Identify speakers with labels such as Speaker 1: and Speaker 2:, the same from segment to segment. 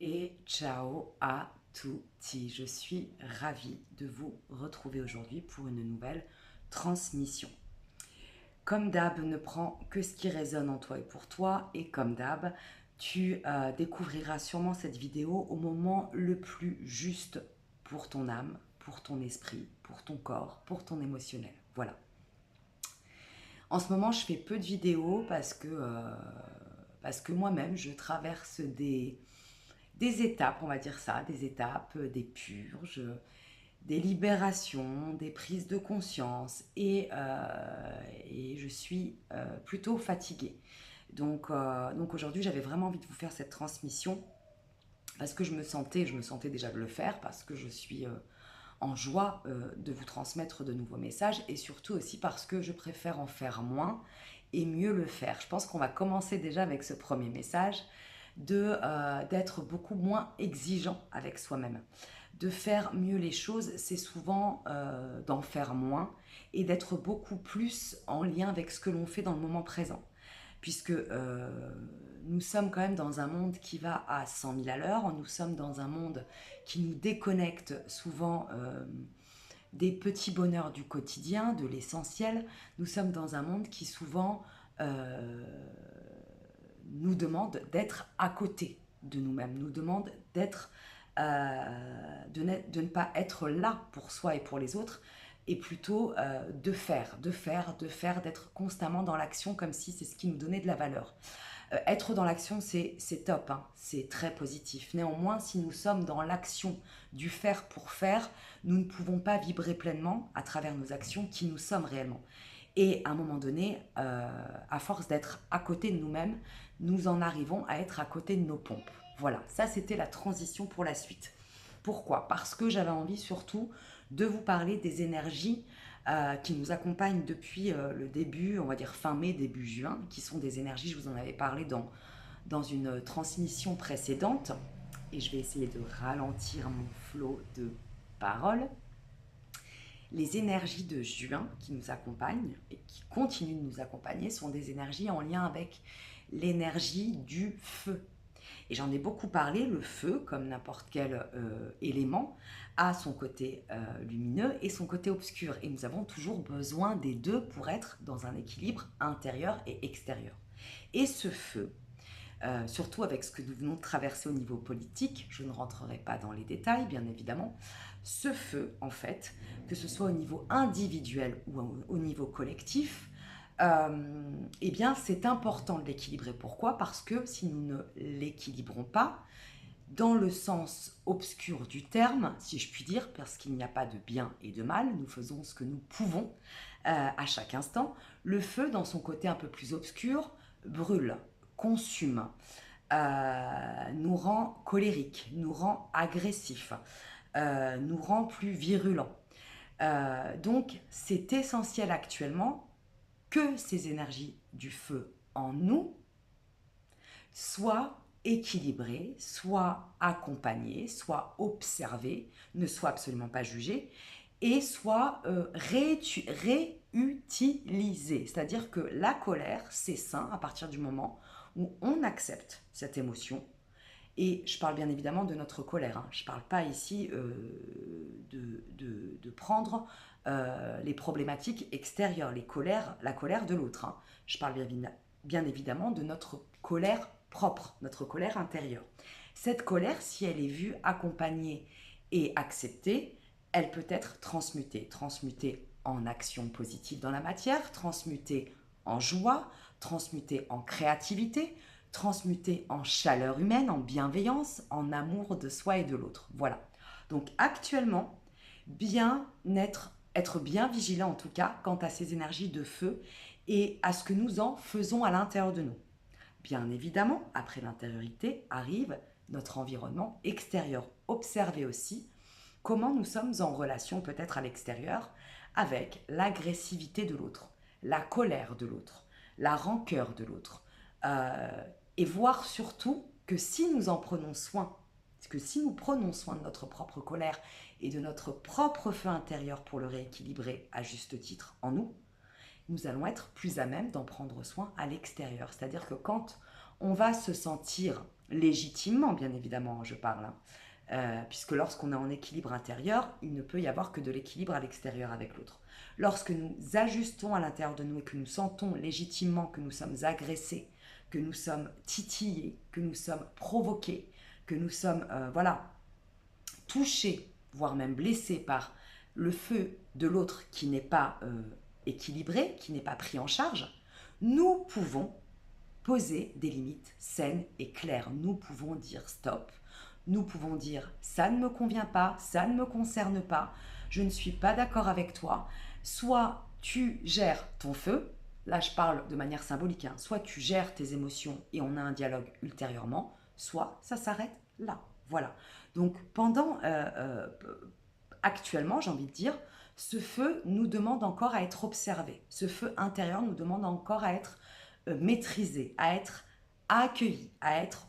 Speaker 1: Et ciao à tutti. Je suis ravie de vous retrouver aujourd'hui pour une nouvelle transmission. Comme d'hab, ne prends que ce qui résonne en toi et pour toi. Et comme d'hab, tu découvriras sûrement cette vidéo au moment le plus juste pour ton âme, pour ton esprit, pour ton corps, pour ton émotionnel. Voilà. En ce moment, je fais peu de vidéos parce que moi-même, je traverse des étapes, on va dire ça, des étapes, des purges, des libérations, des prises de conscience et je suis plutôt fatiguée. Donc aujourd'hui, j'avais vraiment envie de vous faire cette transmission parce que je me sentais déjà de le faire, parce que je suis en joie de vous transmettre de nouveaux messages et surtout aussi parce que je préfère en faire moins et mieux le faire. Je pense qu'on va commencer déjà avec ce premier message d'être beaucoup moins exigeant avec soi-même. De faire mieux les choses, c'est souvent d'en faire moins et d'être beaucoup plus en lien avec ce que l'on fait dans le moment présent. Puisque nous sommes quand même dans un monde qui va à 100 000 à l'heure, nous sommes dans un monde qui nous déconnecte souvent des petits bonheurs du quotidien, de l'essentiel. Nous sommes dans un monde qui souvent nous demande d'être à côté de nous-mêmes, nous demande de ne pas être là pour soi et pour les autres, et plutôt de faire, d'être constamment dans l'action comme si c'est ce qui nous donnait de la valeur. Être dans l'action, c'est top, hein, c'est très positif. Néanmoins, si nous sommes dans l'action du faire pour faire, nous ne pouvons pas vibrer pleinement à travers nos actions qui nous sommes réellement. Et à un moment donné, à force d'être à côté de nous-mêmes, nous en arrivons à être à côté de nos pompes. Voilà, ça c'était la transition pour la suite. Pourquoi? Parce que j'avais envie surtout de vous parler des énergies qui nous accompagnent depuis le début, on va dire fin mai, début juin, qui sont des énergies, je vous en avais parlé dans une transmission précédente, et je vais essayer de ralentir mon flot de paroles. Les énergies de juin qui nous accompagnent et qui continuent de nous accompagner sont des énergies en lien avec l'énergie du feu. Et j'en ai beaucoup parlé, le feu, comme n'importe quel élément, a son côté lumineux et son côté obscur. Et nous avons toujours besoin des deux pour être dans un équilibre intérieur et extérieur. Et ce feu, surtout avec ce que nous venons de traverser au niveau politique, je ne rentrerai pas dans les détails, bien évidemment, ce feu, en fait, que ce soit au niveau individuel ou au niveau collectif, eh bien, c'est important de l'équilibrer. Pourquoi? Parce que si nous ne l'équilibrons pas, dans le sens obscur du terme, si je puis dire, parce qu'il n'y a pas de bien et de mal, nous faisons ce que nous pouvons à chaque instant, le feu, dans son côté un peu plus obscur, brûle, consume, nous rend colériques, nous rend agressifs, nous rend plus virulents. Donc, c'est essentiel actuellement que ces énergies du feu en nous soient équilibrées, soient accompagnées, soient observées, ne soient absolument pas jugées et soient réutilisées. C'est-à-dire que la colère, c'est sain à partir du moment où on accepte cette émotion. Et je parle bien évidemment de notre colère, hein. Je ne parle pas ici de prendre les problématiques extérieures, la colère de l'autre, hein. Je parle bien évidemment de notre colère propre, notre colère intérieure. Cette colère, si elle est vue, accompagnée et acceptée, elle peut être transmutée. Transmutée en action positive dans la matière, transmutée en joie, transmutée en créativité, transmuter en chaleur humaine, en bienveillance, en amour de soi et de l'autre. Voilà. Donc actuellement, être bien vigilant en tout cas quant à ces énergies de feu et à ce que nous en faisons à l'intérieur de nous. Bien évidemment, après l'intériorité arrive notre environnement extérieur. Observez aussi comment nous sommes en relation peut-être à l'extérieur avec l'agressivité de l'autre, la colère de l'autre, la rancœur de l'autre, et voir surtout que si nous en prenons soin, que si nous prenons soin de notre propre colère et de notre propre feu intérieur pour le rééquilibrer à juste titre en nous, nous allons être plus à même d'en prendre soin à l'extérieur. C'est-à-dire que quand on va se sentir légitimement, bien évidemment, je parle, hein. Puisque lorsqu'on est en équilibre intérieur, il ne peut y avoir que de l'équilibre à l'extérieur avec l'autre. Lorsque nous ajustons à l'intérieur de nous et que nous sentons légitimement que nous sommes agressés, que nous sommes titillés, que nous sommes provoqués, que nous sommes voilà, touchés, voire même blessés par le feu de l'autre qui n'est pas équilibré, qui n'est pas pris en charge, nous pouvons poser des limites saines et claires. Nous pouvons dire stop. Nous pouvons dire ça ne me convient pas, ça ne me concerne pas, je ne suis pas d'accord avec toi. Soit tu gères ton feu, là je parle de manière symbolique, hein, soit tu gères tes émotions et on a un dialogue ultérieurement, soit ça s'arrête là. Voilà. Donc actuellement, j'ai envie de dire, ce feu nous demande encore à être observé. Ce feu intérieur nous demande encore à être maîtrisé, à être accueilli, à être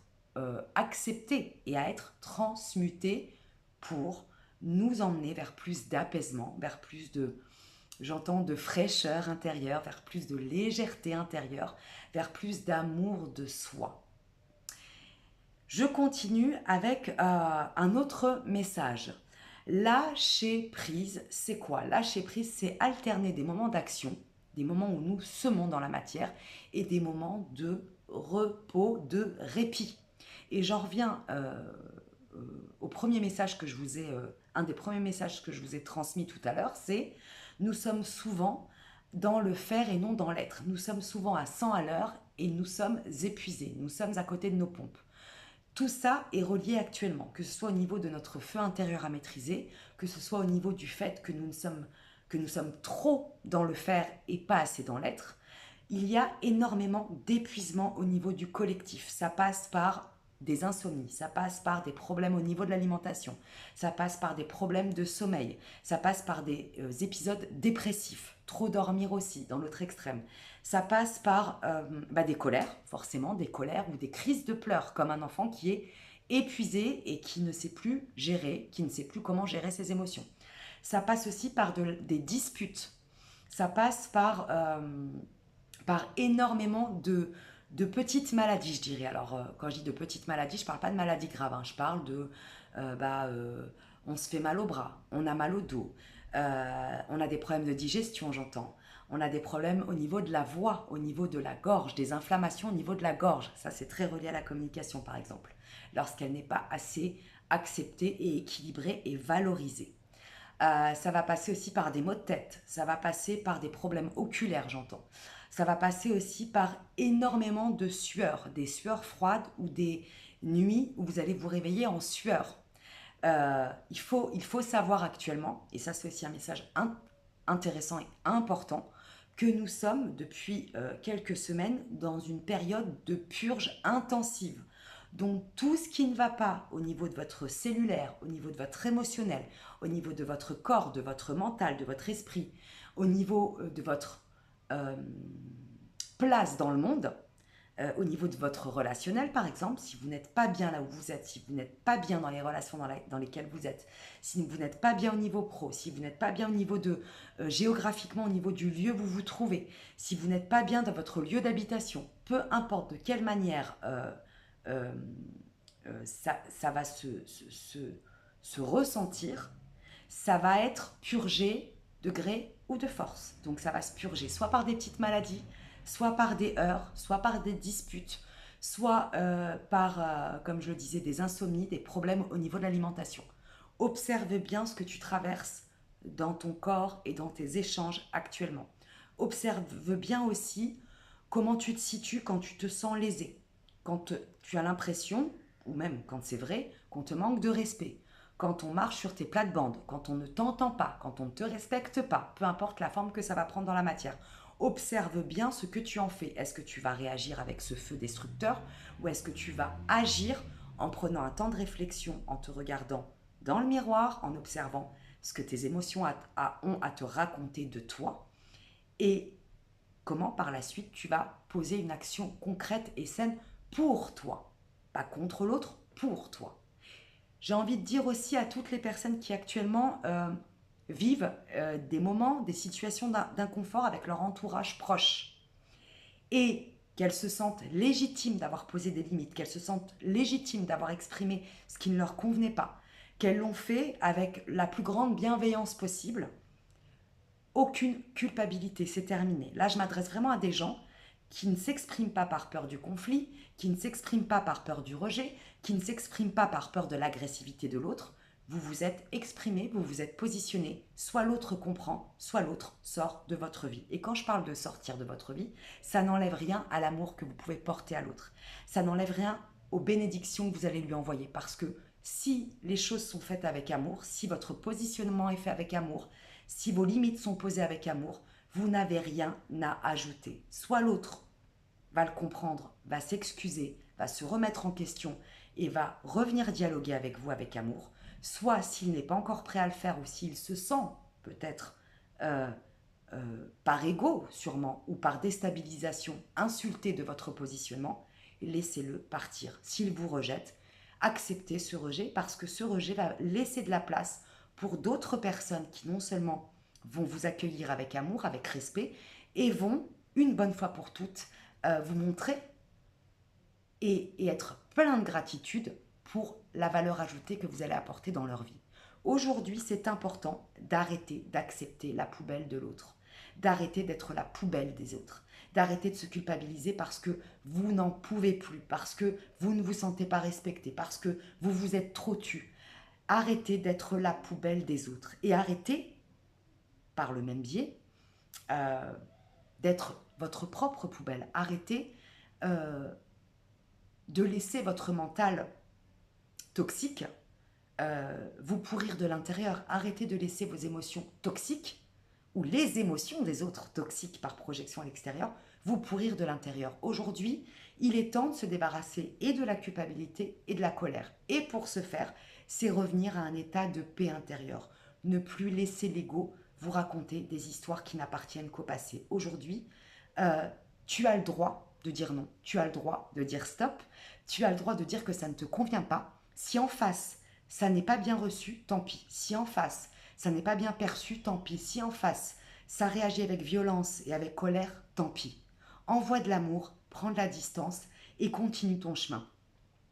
Speaker 1: accepté et à être transmuté pour nous emmener vers plus d'apaisement, vers plus de, j'entends, de fraîcheur intérieure, vers plus de légèreté intérieure, vers plus d'amour de soi. Je continue avec un autre message. Lâcher prise, c'est quoi? Lâcher prise, c'est alterner des moments d'action, des moments où nous semons dans la matière et des moments de repos, de répit. Et j'en reviens au premier message que je vous ai, un des premiers messages que je vous ai transmis tout à l'heure, c'est nous sommes souvent dans le faire et non dans l'être. Nous sommes souvent à 100 à l'heure et nous sommes épuisés, nous sommes à côté de nos pompes. Tout ça est relié actuellement, que ce soit au niveau de notre feu intérieur à maîtriser, que ce soit au niveau du fait que nous sommes trop dans le faire et pas assez dans l'être. Il y a énormément d'épuisement au niveau du collectif. Ça passe par des insomnies, ça passe par des problèmes au niveau de l'alimentation, ça passe par des problèmes de sommeil, ça passe par des épisodes dépressifs, trop dormir aussi, dans l'autre extrême. Ça passe par des colères, forcément, des colères ou des crises de pleurs, comme un enfant qui est épuisé et qui ne sait plus gérer, qui ne sait plus comment gérer ses émotions. Ça passe aussi par des disputes, ça passe par énormément de petites maladies, je dirais. Alors, quand je dis de petites maladies, je ne parle pas de maladies graves, hein. Je parle de, on se fait mal au bras, on a mal au dos, on a des problèmes de digestion, j'entends. On a des problèmes au niveau de la voix, au niveau de la gorge, des inflammations au niveau de la gorge. Ça, c'est très relié à la communication, par exemple, lorsqu'elle n'est pas assez acceptée et équilibrée et valorisée. Ça va passer aussi par des maux de tête, ça va passer par des problèmes oculaires, j'entends. Ça va passer aussi par énormément de sueurs, des sueurs froides ou des nuits où vous allez vous réveiller en sueur. Il faut savoir actuellement, et ça c'est aussi un message intéressant et important, que nous sommes depuis quelques semaines dans une période de purge intensive. Donc tout ce qui ne va pas au niveau de votre cellulaire, au niveau de votre émotionnel, au niveau de votre corps, de votre mental, de votre esprit, au niveau de votre euh, place dans le monde, au niveau de votre relationnel par exemple, si vous n'êtes pas bien là où vous êtes, si vous n'êtes pas bien dans les relations dans lesquelles vous êtes, si vous n'êtes pas bien au niveau pro, si vous n'êtes pas bien au niveau de géographiquement au niveau du lieu où vous vous trouvez, si vous n'êtes pas bien dans votre lieu d'habitation, peu importe de quelle manière euh, ça va se ressentir, ça va être purgé de gré ou de force. Donc ça va se purger soit par des petites maladies, soit par des heurts, soit par des disputes, soit par, comme je le disais, des insomnies, des problèmes au niveau de l'alimentation. Observe bien ce que tu traverses dans ton corps et dans tes échanges actuellement. Observe bien aussi comment tu te situes quand tu te sens lésé, quand tu as l'impression, ou même quand c'est vrai, qu'on te manque de respect, quand on marche sur tes plates-bandes, quand on ne t'entend pas, quand on ne te respecte pas, peu importe la forme que ça va prendre dans la matière. Observe bien ce que tu en fais. Est-ce que tu vas réagir avec ce feu destructeur ou est-ce que tu vas agir en prenant un temps de réflexion, en te regardant dans le miroir, en observant ce que tes émotions ont à te raconter de toi et comment par la suite tu vas poser une action concrète et saine pour toi, pas contre l'autre, pour toi. J'ai envie de dire aussi à toutes les personnes qui actuellement vivent des moments, des situations d'inconfort avec leur entourage proche. Et qu'elles se sentent légitimes d'avoir posé des limites, qu'elles se sentent légitimes d'avoir exprimé ce qui ne leur convenait pas, qu'elles l'ont fait avec la plus grande bienveillance possible, aucune culpabilité, c'est terminé. Là, je m'adresse vraiment à des gens qui ne s'expriment pas par peur du conflit, qui ne s'expriment pas par peur du rejet, qui ne s'expriment pas par peur de l'agressivité de l'autre. Vous vous êtes exprimé, vous vous êtes positionné, soit l'autre comprend, soit l'autre sort de votre vie. Et quand je parle de sortir de votre vie, ça n'enlève rien à l'amour que vous pouvez porter à l'autre. Ça n'enlève rien aux bénédictions que vous allez lui envoyer. Parce que si les choses sont faites avec amour, si votre positionnement est fait avec amour, si vos limites sont posées avec amour, vous n'avez rien à ajouter. Soit l'autre va le comprendre, va s'excuser, va se remettre en question et va revenir dialoguer avec vous avec amour, soit s'il n'est pas encore prêt à le faire ou s'il se sent peut-être par ego sûrement ou par déstabilisation insulté de votre positionnement, laissez-le partir. S'il vous rejette, acceptez ce rejet parce que ce rejet va laisser de la place pour d'autres personnes qui non seulement vont vous accueillir avec amour, avec respect et vont, une bonne fois pour toutes, vous montrer et être plein de gratitude pour la valeur ajoutée que vous allez apporter dans leur vie. Aujourd'hui, c'est important d'arrêter d'accepter la poubelle de l'autre, d'arrêter d'être la poubelle des autres, d'arrêter de se culpabiliser parce que vous n'en pouvez plus, parce que vous ne vous sentez pas respecté, parce que vous vous êtes trop tu. Arrêtez d'être la poubelle des autres et arrêtez, par le même biais, d'être votre propre poubelle. Arrêtez de laisser votre mental toxique vous pourrir de l'intérieur. Arrêtez de laisser vos émotions toxiques ou les émotions des autres toxiques par projection à l'extérieur vous pourrir de l'intérieur. Aujourd'hui, il est temps de se débarrasser et de la culpabilité et de la colère. Et pour ce faire, c'est revenir à un état de paix intérieure. Ne plus laisser l'ego vous raconter des histoires qui n'appartiennent qu'au passé. Aujourd'hui, tu as le droit de dire non, tu as le droit de dire stop, tu as le droit de dire que ça ne te convient pas. Si en face, ça n'est pas bien reçu, tant pis. Si en face, ça n'est pas bien perçu, tant pis. Si en face, ça réagit avec violence et avec colère, tant pis. Envoie de l'amour, prends de la distance et continue ton chemin.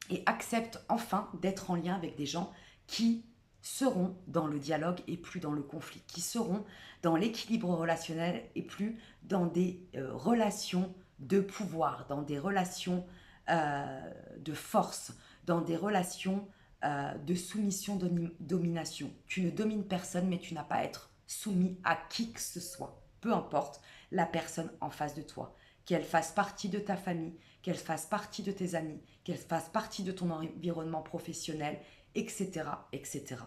Speaker 1: Et accepte enfin d'être en lien avec des gens qui seront dans le dialogue et plus dans le conflit, qui seront dans l'équilibre relationnel et plus dans des relations de pouvoir, dans des relations de force, dans des relations de soumission, domination. Tu ne domines personne, mais tu n'as pas à être soumis à qui que ce soit, peu importe la personne en face de toi, qu'elle fasse partie de ta famille, qu'elle fasse partie de tes amis, qu'elle fasse partie de ton environnement professionnel, etc., etc.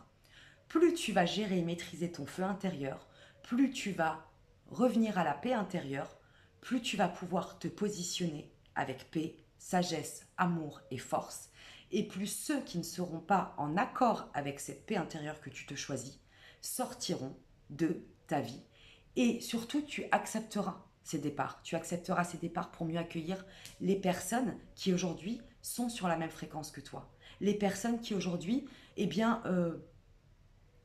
Speaker 1: Plus tu vas gérer et maîtriser ton feu intérieur, plus tu vas revenir à la paix intérieure, plus tu vas pouvoir te positionner avec paix, sagesse, amour et force. Et plus ceux qui ne seront pas en accord avec cette paix intérieure que tu te choisis sortiront de ta vie. Et surtout, tu accepteras ces départs. Tu accepteras ces départs pour mieux accueillir les personnes qui aujourd'hui sont sur la même fréquence que toi. Les personnes qui aujourd'hui,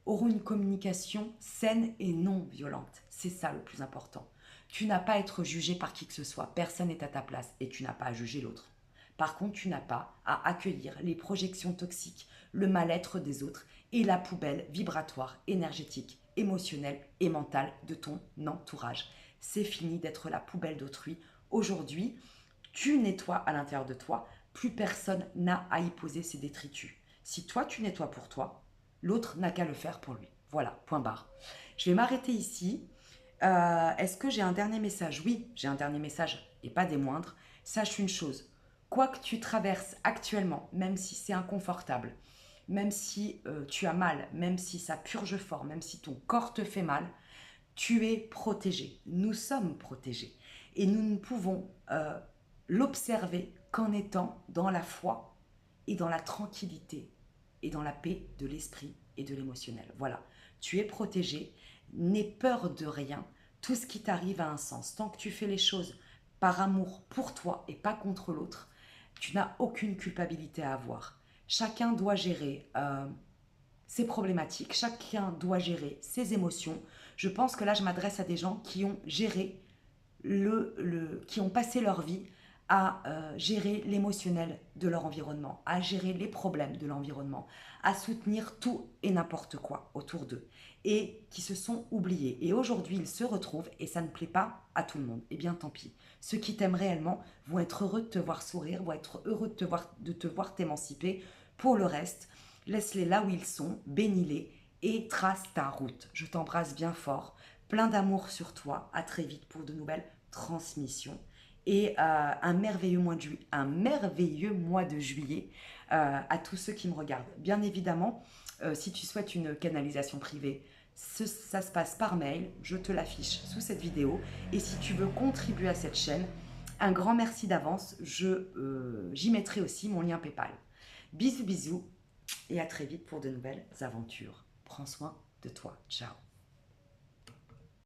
Speaker 1: auront une communication saine et non violente. C'est ça le plus important. Tu n'as pas à être jugé par qui que ce soit. Personne n'est à ta place et tu n'as pas à juger l'autre. Par contre, tu n'as pas à accueillir les projections toxiques, le mal-être des autres et la poubelle vibratoire, énergétique, émotionnelle et mentale de ton entourage. C'est fini d'être la poubelle d'autrui. Aujourd'hui, tu nettoies à l'intérieur de toi. Plus personne n'a à y poser ses détritus. Si toi, tu nettoies pour toi, l'autre n'a qu'à le faire pour lui. Voilà, point barre. Je vais m'arrêter ici. Est-ce que j'ai un dernier message? Oui, j'ai un dernier message et pas des moindres. Sache une chose. Quoi que tu traverses actuellement, même si c'est inconfortable, même si tu as mal, même si ça purge fort, même si ton corps te fait mal, tu es protégé. Nous sommes protégés. Et nous ne pouvons l'observer qu'en étant dans la foi et dans la tranquillité et dans la paix de l'esprit et de l'émotionnel. Voilà, tu es protégé, n'aie peur de rien. Tout ce qui t'arrive a un sens. Tant que tu fais les choses par amour pour toi et pas contre l'autre, tu n'as aucune culpabilité à avoir. Chacun doit gérer ses problématiques, chacun doit gérer ses émotions. Je pense que là, je m'adresse à des gens qui ont géré, qui ont passé leur vie à gérer l'émotionnel de leur environnement, à gérer les problèmes de l'environnement, à soutenir tout et n'importe quoi autour d'eux, et qui se sont oubliés. Et aujourd'hui, ils se retrouvent et ça ne plaît pas à tout le monde. Eh bien, tant pis. Ceux qui t'aiment réellement vont être heureux de te voir sourire, vont être heureux de te voir t'émanciper. Pour le reste, laisse-les là où ils sont, bénis-les et trace ta route. Je t'embrasse bien fort, plein d'amour sur toi. À très vite pour de nouvelles transmissions. Et un merveilleux mois de juillet à tous ceux qui me regardent. Bien évidemment, si tu souhaites une canalisation privée, ça se passe par mail, je te l'affiche sous cette vidéo. Et si tu veux contribuer à cette chaîne, un grand merci d'avance, j'y mettrai aussi mon lien PayPal. Bisous bisous et à très vite pour de nouvelles aventures. Prends soin de toi, ciao.